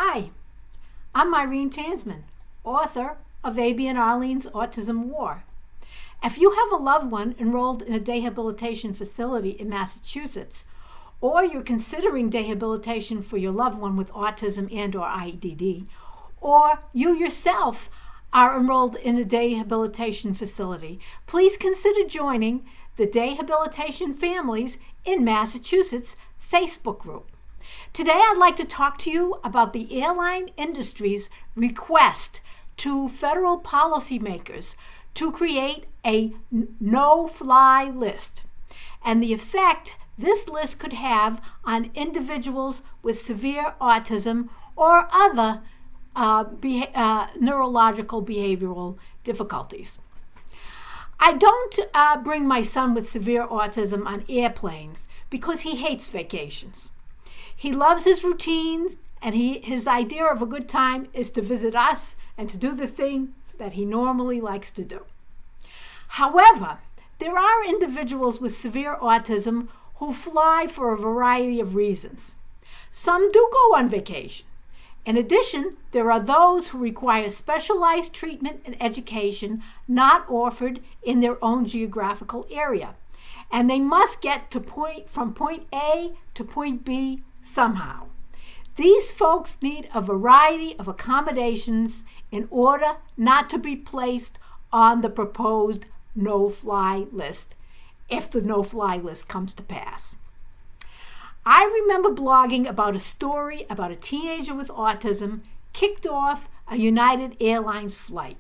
Hi, I'm Irene Tansman, author of Abby and Arlene's Autism War. If you have a loved one enrolled in a rehabilitation facility in Massachusetts, or you're considering rehabilitation for your loved one with autism and/or IDD, or you yourself are enrolled in a rehabilitation facility, please consider joining the Rehabilitation Families in Massachusetts Facebook group. Today I'd like to talk to you about the airline industry's request to federal policymakers to create a no-fly list and the effect this list could have on individuals with severe autism or other neurological behavioral difficulties. I don't bring my son with severe autism on airplanes because he hates vacations. He loves his routines, and his idea of a good time is to visit us and to do the things that he normally likes to do. However, there are individuals with severe autism who fly for a variety of reasons. Some do go on vacation. In addition, there are those who require specialized treatment and education not offered in their own geographical area, and they must get from point A to point B somehow. These folks need a variety of accommodations in order not to be placed on the proposed no-fly list, if the no-fly list comes to pass. I remember blogging about a story about a teenager with autism kicked off a United Airlines flight.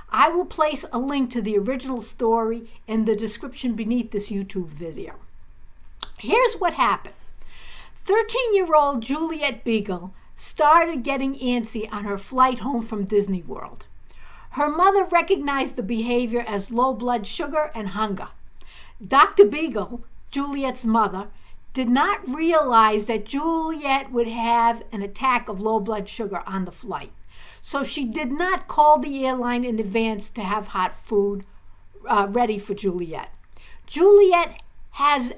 I will place a link to the original story in the description beneath this YouTube video. Here's what happened. 13-year-old Juliet Beagle started getting antsy on her flight home from Disney World. Her mother recognized the behavior as low blood sugar and hunger. Dr. Beagle, Juliet's mother, did not realize that Juliet would have an attack of low blood sugar on the flight. So she did not call the airline in advance to have hot food ready for Juliet. Juliet has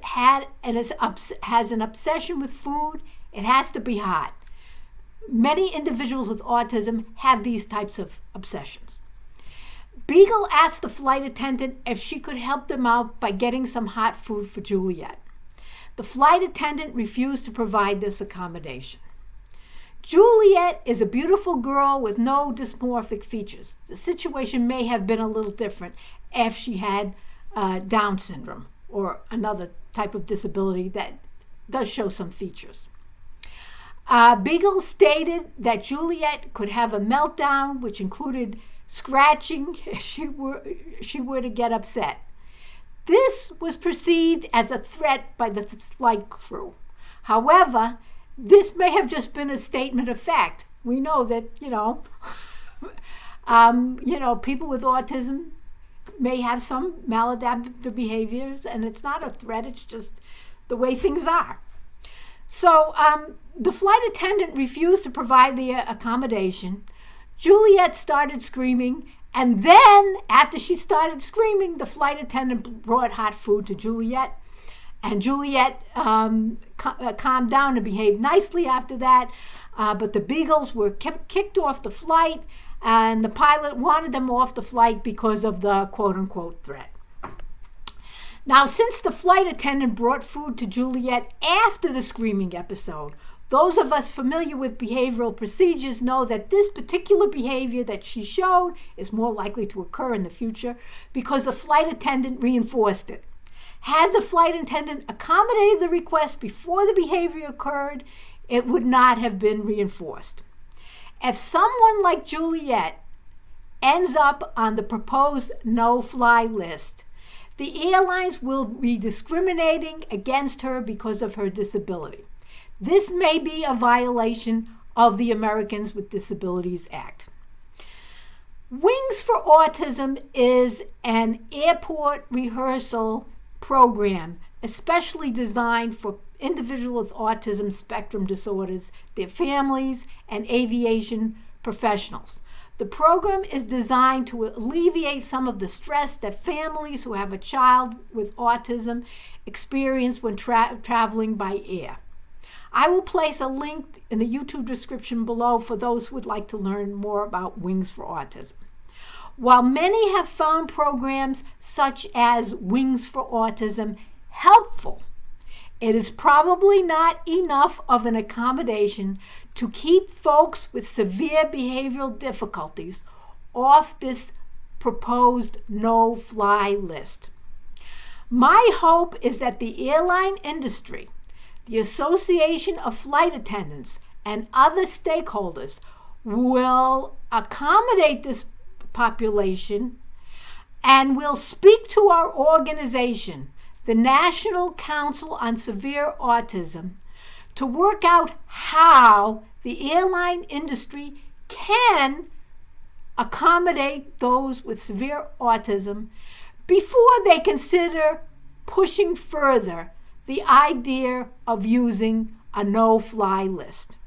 an obsession with food. It has to be hot. Many individuals with autism have these types of obsessions. Beagle asked the flight attendant if she could help them out by getting some hot food for Juliet. The flight attendant refused to provide this accommodation. Juliet is a beautiful girl with no dysmorphic features. The situation may have been a little different if she had Down syndrome or another type of disability that does show some features. Beagle stated that Juliet could have a meltdown, which included scratching if she were to get upset. This was perceived as a threat by the flight crew. However, this may have just been a statement of fact. We know that, people with autism may have some maladaptive behaviors, and it's not a threat, it's just the way things are. So the flight attendant refused to provide the accommodation. Juliet started screaming, and then after she started screaming, the flight attendant brought hot food to Juliet, and Juliet calmed down and behaved nicely after that, but the Beagles were kicked off the flight, and the pilot wanted them off the flight because of the quote-unquote threat. Now, since the flight attendant brought food to Juliet after the screaming episode, those of us familiar with behavioral procedures know that this particular behavior that she showed is more likely to occur in the future because the flight attendant reinforced it. Had the flight attendant accommodated the request before the behavior occurred, it would not have been reinforced. If someone like Juliet ends up on the proposed no-fly list, the airlines will be discriminating against her because of her disability. This may be a violation of the Americans with Disabilities Act. Wings for Autism is an airport rehearsal program especially designed for individuals with autism spectrum disorders, their families, and aviation professionals. The program is designed to alleviate some of the stress that families who have a child with autism experience when traveling by air. I will place a link in the YouTube description below for those who would like to learn more about Wings for Autism. While many have found programs such as Wings for Autism helpful, it is probably not enough of an accommodation to keep folks with severe behavioral difficulties off this proposed no-fly list. My hope is that the airline industry, the Association of Flight Attendants, and other stakeholders will accommodate this population and will speak to our organization, the National Council on Severe Autism, to work out how the airline industry can accommodate those with severe autism before they consider pushing further the idea of using a no-fly list.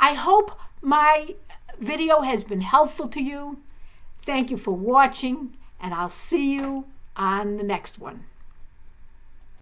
I hope my video has been helpful to you. Thank you for watching, and I'll see you on the next one.